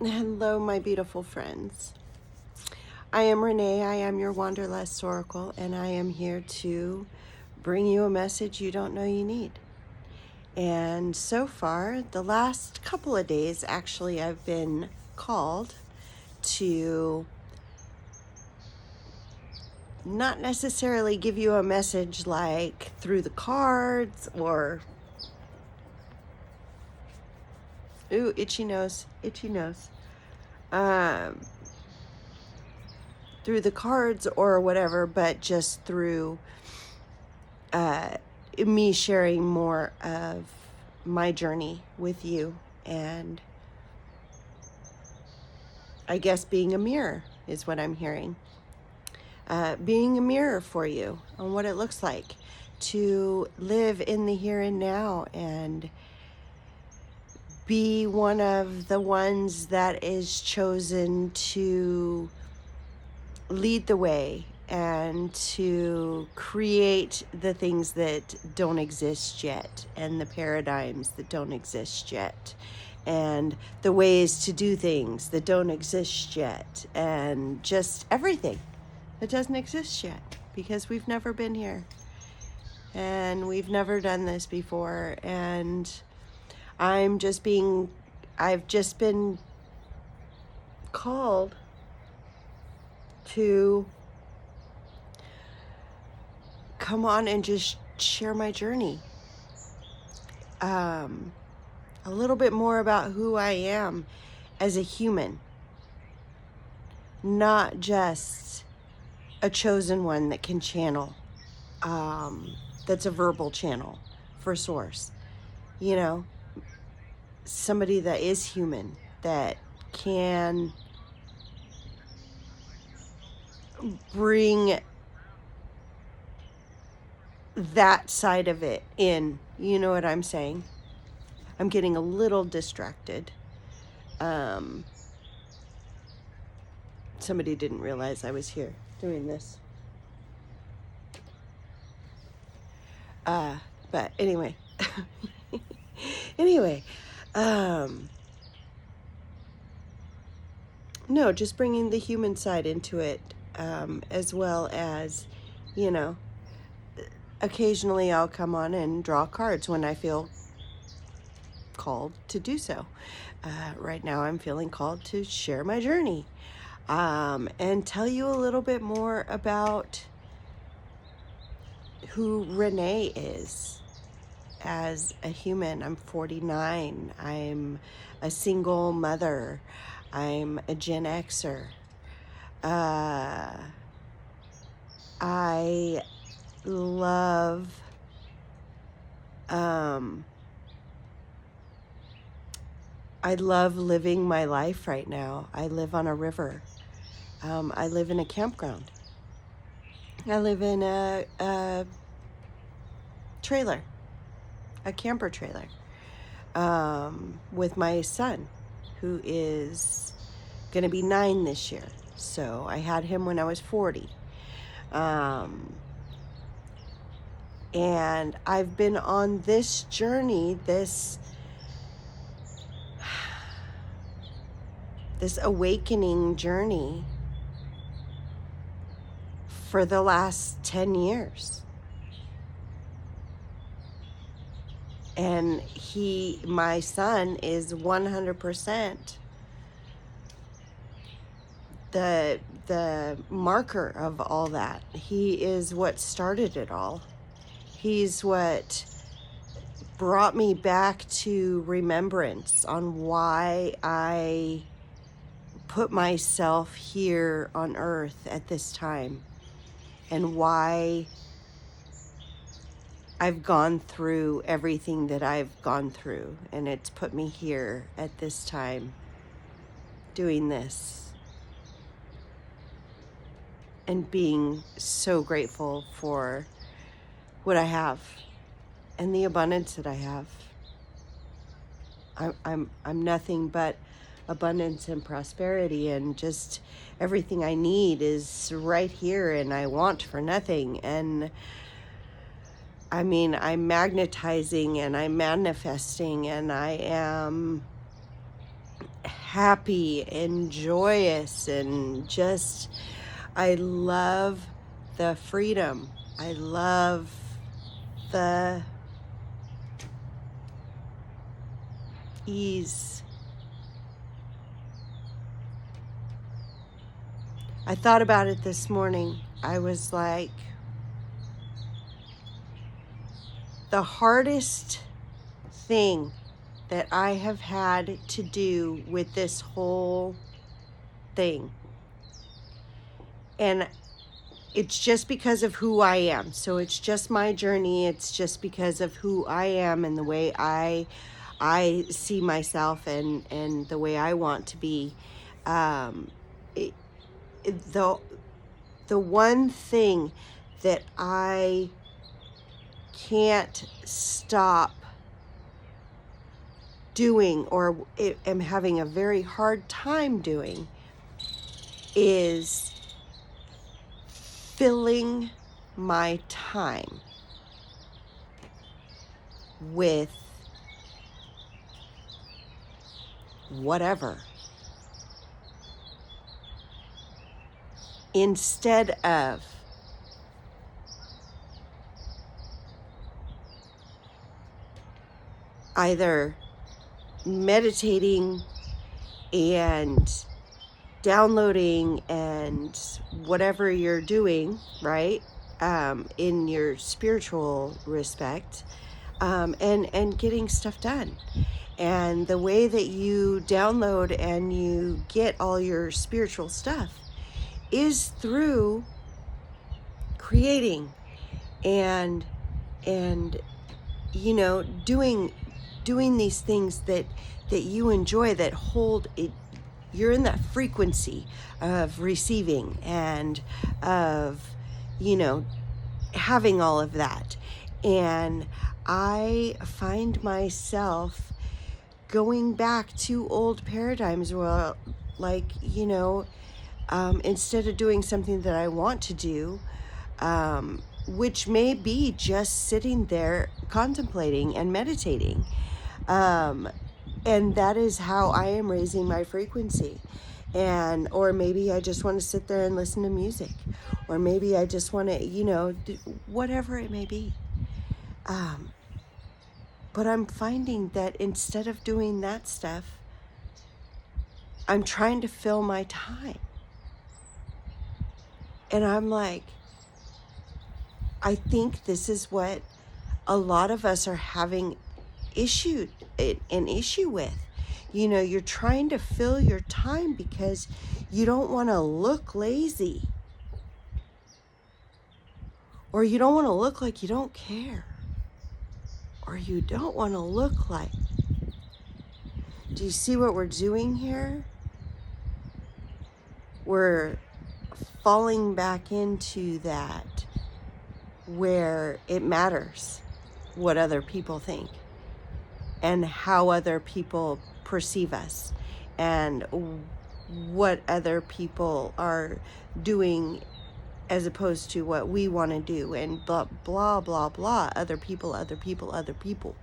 Hello, my beautiful friends. I am Renee. I am your Wanderlust Oracle, and I am here to bring you a message you don't know you need. And so far, the last couple of days, actually, I've been called to not necessarily give you a message like through the cards or, ooh, itchy nose, through the cards or whatever, but just through me sharing more of my journey with you, and I guess being a mirror is what I'm hearing. Being a mirror for you on what it looks like to live in the here and now and be one of the ones that is chosen to lead the way and to create the things that don't exist yet, and the paradigms that don't exist yet, and the ways to do things that don't exist yet, and just everything that doesn't exist yet, because we've never been here and we've never done this before. And I've just been called to come on and just share my journey. A little bit more about who I am as a human, not just a chosen one that can channel, that's a verbal channel for source, somebody that is human, that can bring that side of it in. You know what I'm saying? I'm getting a little distracted. Somebody didn't realize I was here doing this. But anyway, no, just bringing the human side into it, as well as, occasionally I'll come on and draw cards when I feel called to do so. Right now I'm feeling called to share my journey, and tell you a little bit more about who Renee is as a human. I'm 49. I'm a single mother. I'm a Gen Xer. I love living my life right now. I live on a river. I live in a campground. I live in a trailer, a camper trailer, with my son, who is going to be 9 this year. So I had him when I was 40. And I've been on this journey, this awakening journey for the last 10 years. And my son is 100% the marker of all that. He is what started it all. He's what brought me back to remembrance on why I put myself here on earth at this time, and why I've gone through everything that I've gone through, and it's put me here at this time doing this and being so grateful for what I have and the abundance that I have. I'm nothing but abundance and prosperity, and just everything I need is right here, and I want for nothing. And I mean, I'm magnetizing and I'm manifesting, and I am happy and joyous, and just, I love the freedom. I love the ease. I thought about it this morning. I was like, the hardest thing that I have had to do with this whole thing, and it's just because of who I am. So it's just my journey. It's just because of who I am and the way I see myself, and the way I want to be. It, the one thing that I can't stop doing, or am having a very hard time doing, is filling my time with whatever, instead of either meditating and downloading and whatever you're doing, right, in your spiritual respect, and getting stuff done. And the way that you download and you get all your spiritual stuff is through creating and doing these things that you enjoy, that hold it. You're in that frequency of receiving and of having all of that. And I find myself going back to old paradigms where, like, instead of doing something that I want to do, which may be just sitting there contemplating and meditating, and that is how I am raising my frequency. Or maybe I just want to sit there and listen to music, or maybe I just want to, do whatever it may be. But I'm finding that instead of doing that stuff, I'm trying to fill my time. And I'm like, I think this is what a lot of us are having an issue with. You're trying to fill your time because you don't want to look lazy, or you don't want to look like you don't care, or you don't want to look like. Do you see what we're doing here? We're falling back into that, where it matters what other people think and how other people perceive us and what other people are doing, as opposed to what we want to do, and blah blah blah blah. Other people, other people, other people.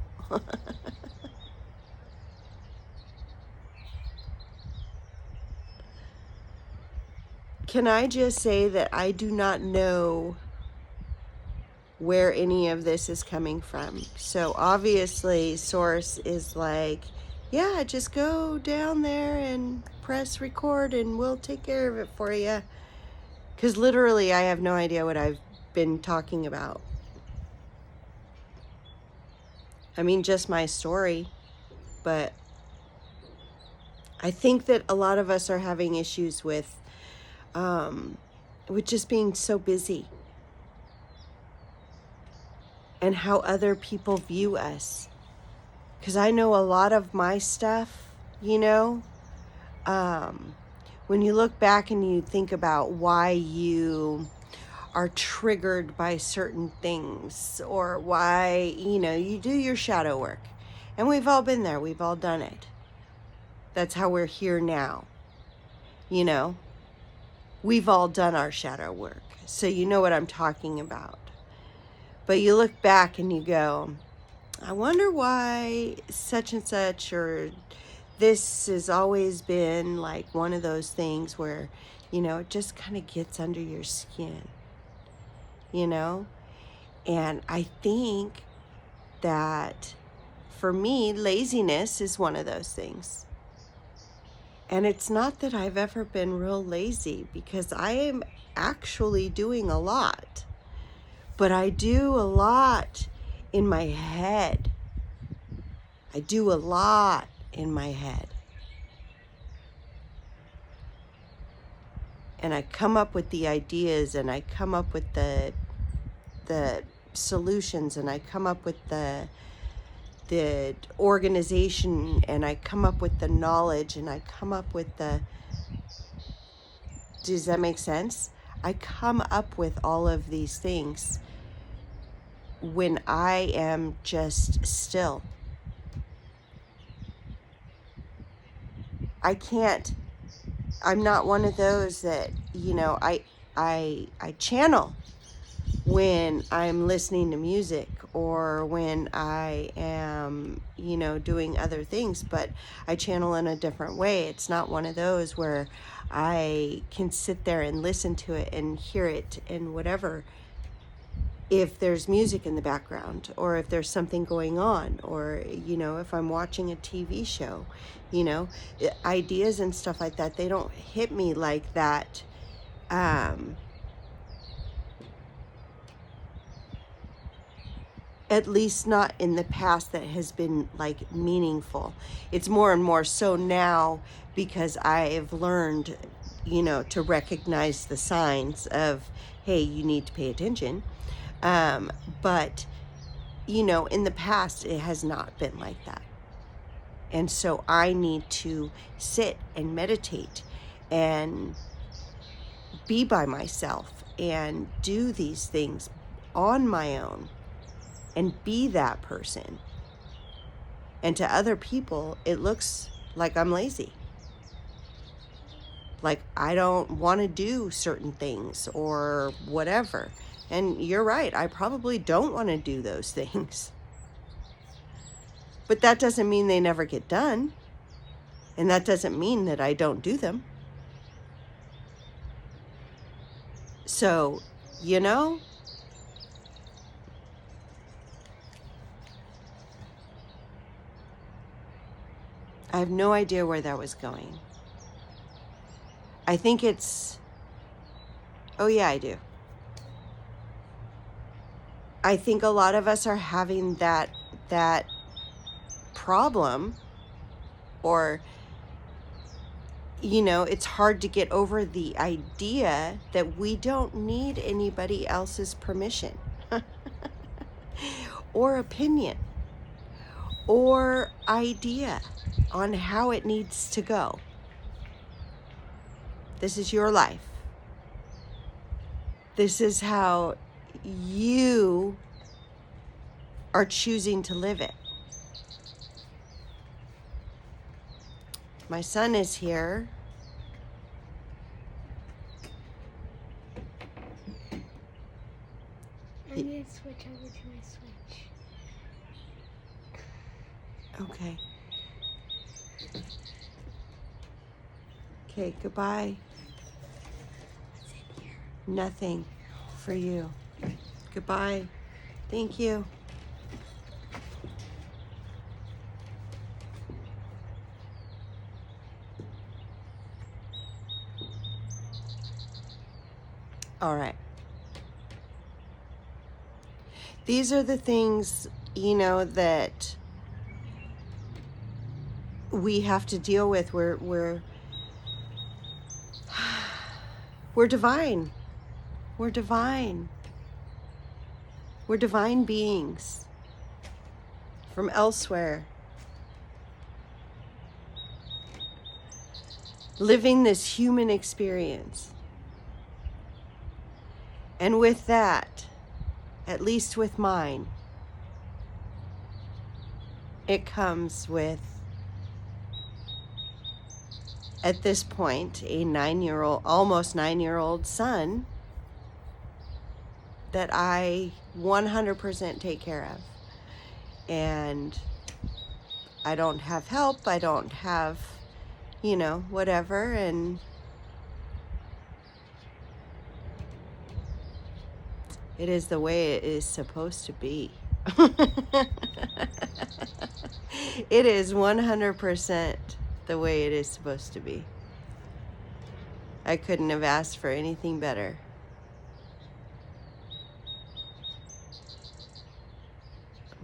Can I just say that I do not know where any of this is coming from? So obviously Source is like, yeah, just go down there and press record and we'll take care of it for you. Because literally I have no idea what I've been talking about. I mean, just my story. But I think that a lot of us are having issues with just being so busy, and how other people view us. Because I know a lot of my stuff, when you look back and you think about why you are triggered by certain things, or why, you do your shadow work. And we've all been there. We've all done it. That's how we're here now. We've all done our shadow work. So you know what I'm talking about. But you look back and you go, I wonder why such and such, or this has always been like one of those things where, it just kind of gets under your skin, you know? And I think that for me, laziness is one of those things. And it's not that I've ever been real lazy, because I am actually doing a lot. But I do a lot in my head. I do a lot in my head. And I come up with the ideas, and I come up with the solutions, and I come up with the organization, and I come up with the knowledge, and I come up with the, does that make sense? I come up with all of these things when I am just still. I'm not one of those that, I channel when I'm listening to music, or when I am, doing other things, but I channel in a different way. It's not one of those where I can sit there and listen to it and hear it and whatever, if there's music in the background, or if there's something going on, or, if I'm watching a TV show, ideas and stuff like that, they don't hit me like that. At least not in the past, that has been like meaningful. It's more and more so now, because I've learned, to recognize the signs of, hey, you need to pay attention. But, in the past, it has not been like that. And so I need to sit and meditate and be by myself and do these things on my own and be that person. And to other people, it looks like I'm lazy. Like I don't want to do certain things or whatever. And you're right, I probably don't want to do those things. But that doesn't mean they never get done. And that doesn't mean that I don't do them. So, I have no idea where that was going. I think it's, oh yeah, I do. I think a lot of us are having that problem, or, it's hard to get over the idea that we don't need anybody else's permission or opinion or idea on how it needs to go. This is your life. This is how you are choosing to live it. My son is here. I'm going to switch over to my Switch. Okay. Okay, goodbye. What's in here? Nothing for you. Goodbye. Thank you. All right. These are the things, that we have to deal with. We're divine. We're divine. We're divine beings from elsewhere, living this human experience. And with that, at least with mine, it comes with, at this point, a almost 9-year-old son that I 100% take care of. And I don't have help. I don't have, whatever. And it is the way it is supposed to be. It is 100% the way it is supposed to be. I couldn't have asked for anything better.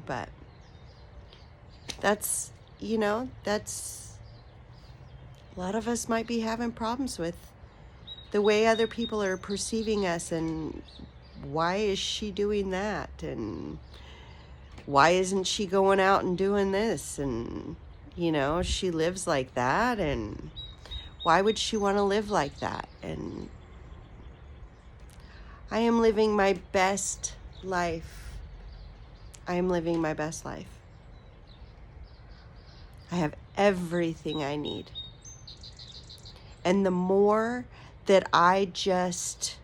But that's a lot of us might be having problems with the way other people are perceiving us, and why is she doing that, and why isn't she going out and doing this, and she lives like that, and why would she want to live like that? And I am living my best life. I am living my best life. I have everything I need. And the more that I just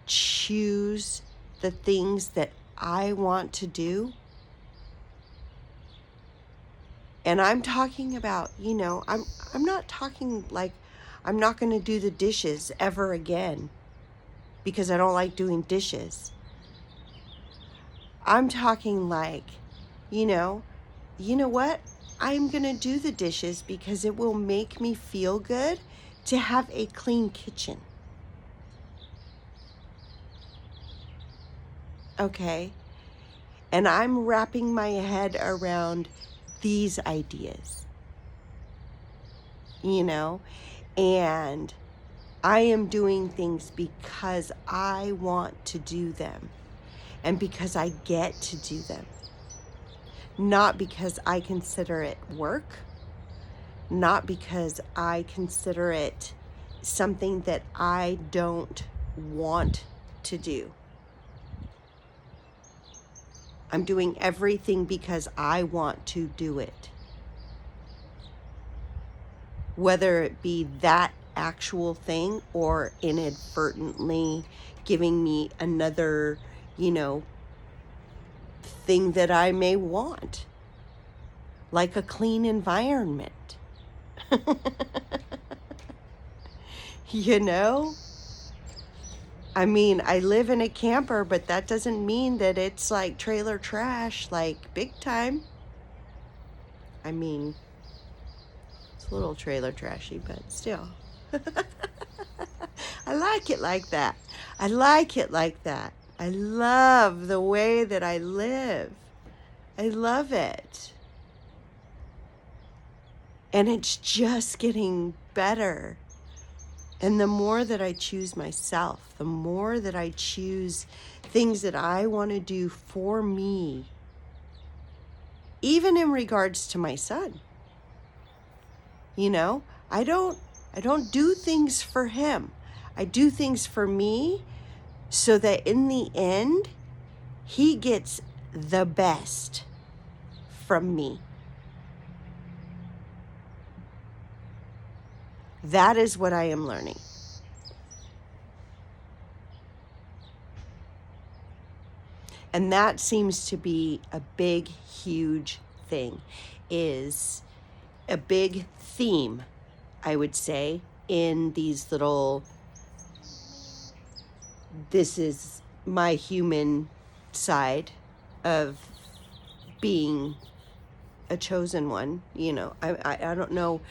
choose the things that I want to do, and I'm talking about, I'm not talking like I'm not going to do the dishes ever again because I don't like doing dishes. I'm talking like, you know what? I'm going to do the dishes because it will make me feel good to have a clean kitchen. Okay? And I'm wrapping my head around these ideas, and I am doing things because I want to do them and because I get to do them. Not because I consider it work, not because I consider it something that I don't want to do. I'm doing everything because I want to do it. Whether it be that actual thing or inadvertently giving me another, thing that I may want, like a clean environment. I mean, I live in a camper, but that doesn't mean that it's like trailer trash, like big time. I mean, it's a little trailer trashy, but still. I like it like that. I like it like that. I love the way that I live. I love it. And it's just getting better. And the more that I choose myself, the more that I choose things that I want to do for me, even in regards to my son. I don't do things for him. I do things for me so that in the end, he gets the best from me. That is what I am learning. And that seems to be a big, huge thing, is a big theme, I would say, in these little, this is my human side of being a chosen one. I don't know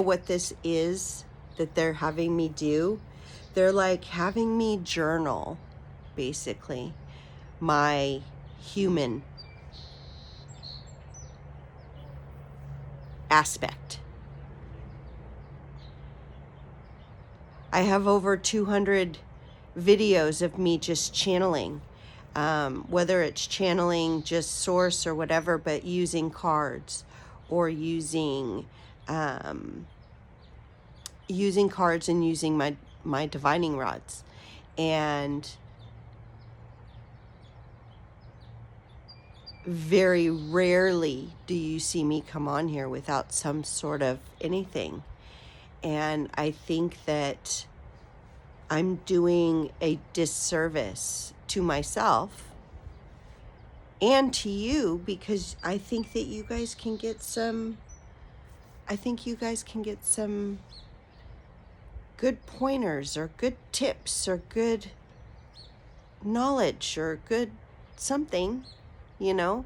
what this is that they're having me do. They're like having me journal, basically, my human aspect. I have over 200 videos of me just channeling, whether it's channeling just source or whatever, but using cards or using cards and using my divining rods. And very rarely do you see me come on here without some sort of anything. And I think that I'm doing a disservice to myself and to you, because I think that you guys can get some, good pointers or good tips or good knowledge or good something, you know,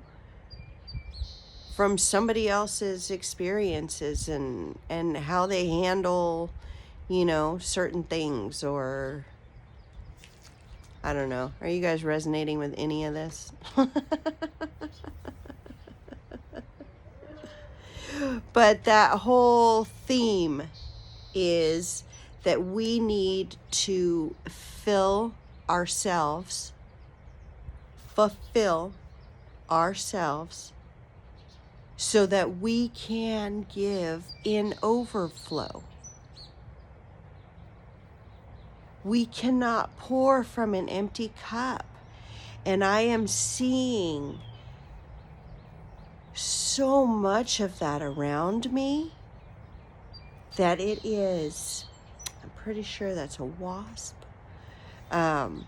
from somebody else's experiences and how they handle, you know, certain things. Or I don't know. Are you guys resonating with any of this? But that whole theme is that we need to fulfill ourselves so that we can give in overflow. We cannot pour from an empty cup. And I am seeing so much of that around me that it is, I'm pretty sure that's a wasp. I'm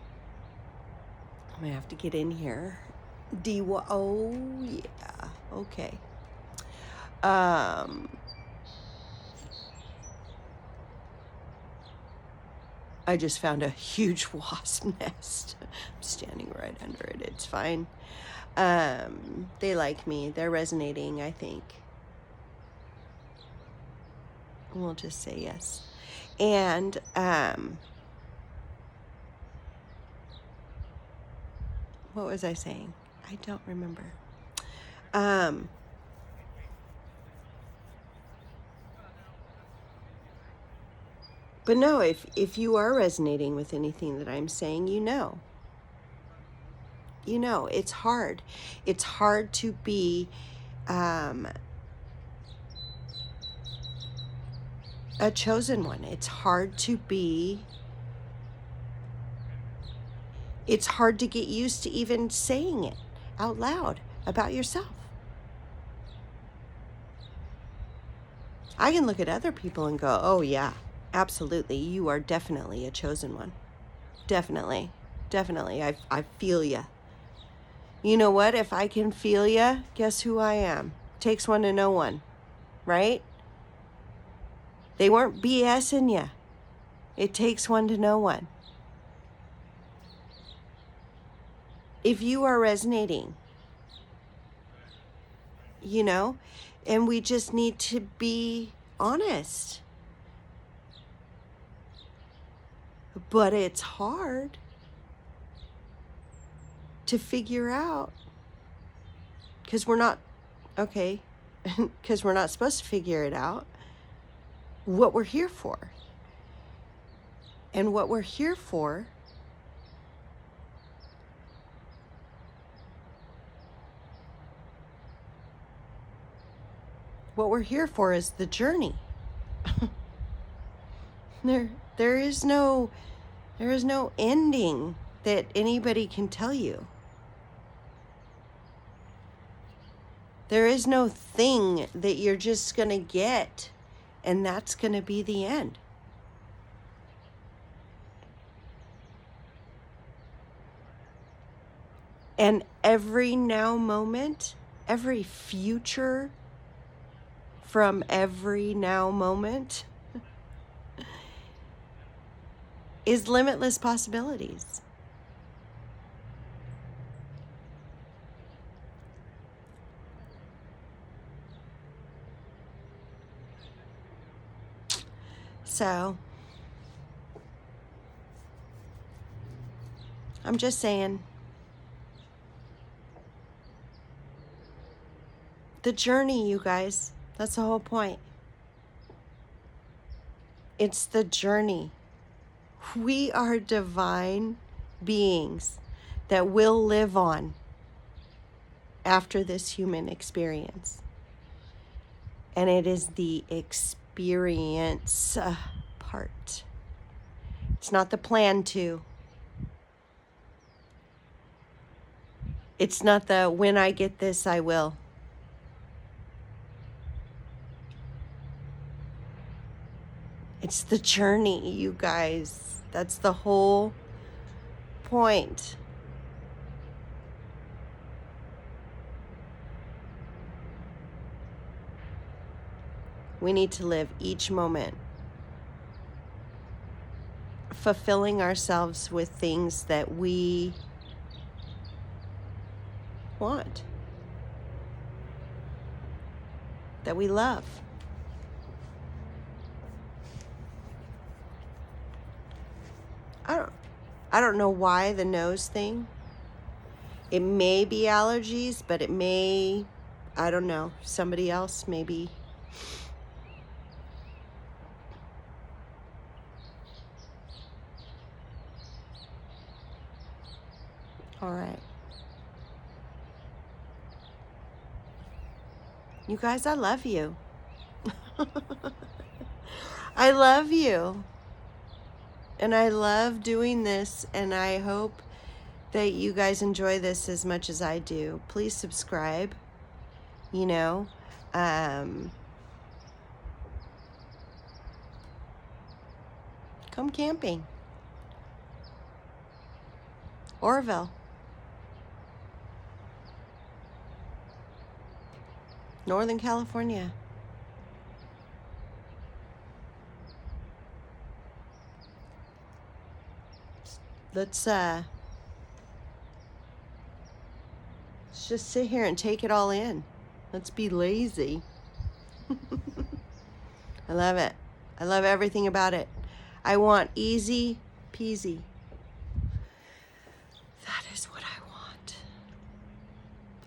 gonna have to get in here. Oh yeah, okay. I just found a huge wasp nest. I'm standing right under it. It's fine. They like me. They're resonating, I think. We'll just say yes. And what was I saying? I don't remember. But no, if you are resonating with anything that I'm saying, you know, it's hard. It's hard to be a chosen one. It's hard to get used to even saying it out loud about yourself. I can look at other people and go, oh yeah, absolutely, you are definitely a chosen one. Definitely. I feel ya. You know what? If I can feel ya, guess who I am? Takes one to know one, right? They weren't BSing ya. It takes one to know one. If you are resonating, you know, and we just need to be honest. But it's hard to figure out because we're not supposed to figure it out, what we're here for. And what we're here for is the journey. There is no ending that anybody can tell you. There is no thing that you're just going to get and that's going to be the end. And every now moment, every future from every now moment is limitless possibilities. So, I'm just saying, the journey, you guys, that's the whole point. It's the journey. We are divine beings that will live on after this human experience. And it is the experience part. It's not the plan to. It's not the when I get this, I will. It's the journey, you guys. That's the whole point. We need to live each moment fulfilling ourselves with things that we want, that we love. I don't know why the nose thing. It may be allergies, but it may, I don't know, somebody else maybe. All right. You guys, I love you. I love you. And I love doing this, and I hope that you guys enjoy this as much as I do. Please subscribe, you know. Come camping. Orville. Northern California. Let's just sit here and take it all in. Let's be lazy. I love it. I love everything about it. I want easy peasy. That is what I want.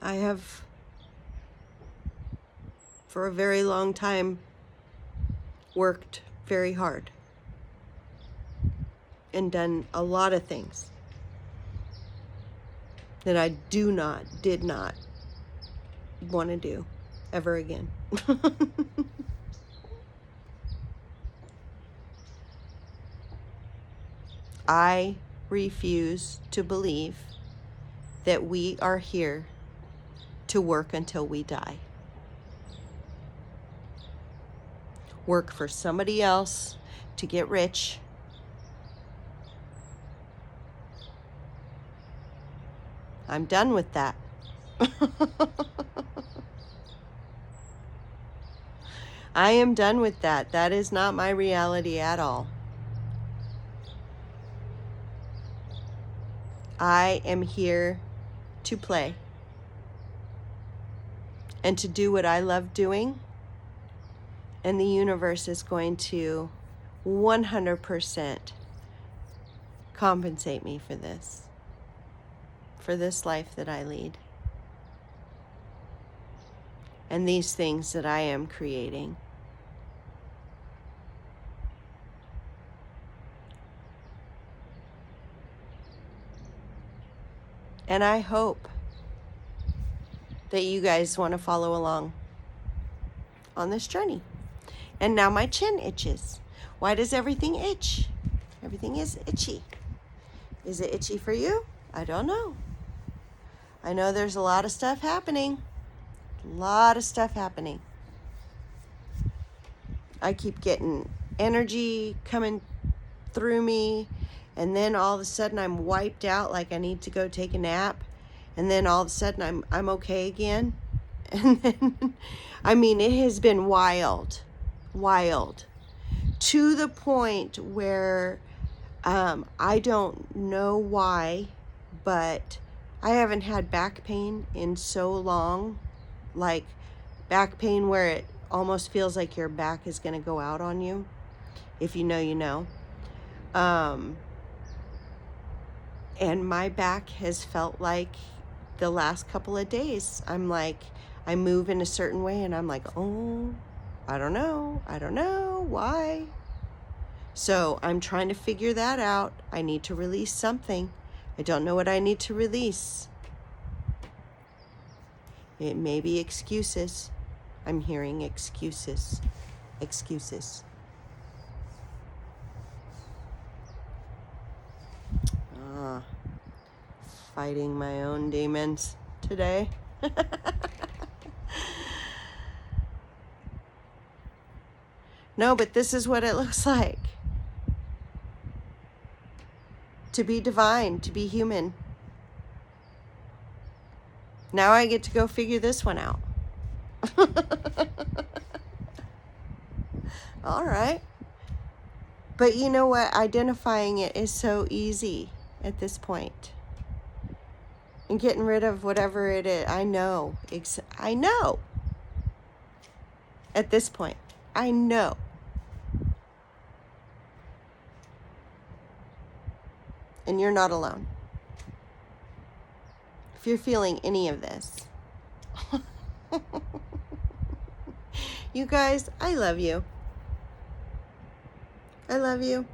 I have, for a very long time, worked very hard and done a lot of things that I did not want to do ever again. I refuse to believe that we are here to work until we die. Work for somebody else to get rich. I'm done with that. I am done with that. That is not my reality at all. I am here to play and to do what I love doing, and the universe is going to 100% compensate me for this life that I lead, and these things that I am creating. And I hope that you guys want to follow along on this journey. And now my chin itches. Why does everything itch? Everything is itchy. Is it itchy for you? I don't know. I know there's a lot of stuff happening. A lot of stuff happening. I keep getting energy coming through me, and then all of a sudden I'm wiped out, like I need to go take a nap, and then all of a sudden I'm okay again. And then, I mean, it has been wild, to the point where I don't know why, but I haven't had back pain in so long, like back pain where it almost feels like your back is going to go out on you. If you know, you know. And my back has felt like the last couple of days, I'm like, I move in a certain way and I'm like, oh, I don't know, why? So I'm trying to figure that out. I need to release something. I don't know what I need to release. It may be excuses. I'm hearing excuses. Fighting my own demons today. No, but this is what it looks like. To be divine, to be human. Now I get to go figure this one out. All right. But you know what? Identifying it is so easy at this point. And getting rid of whatever it is. I know. I know. At this point. I know. And you're not alone. If you're feeling any of this. You guys, I love you. I love you.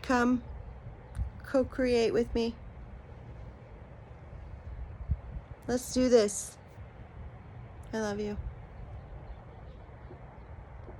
Come co-create with me. Let's do this. I love you.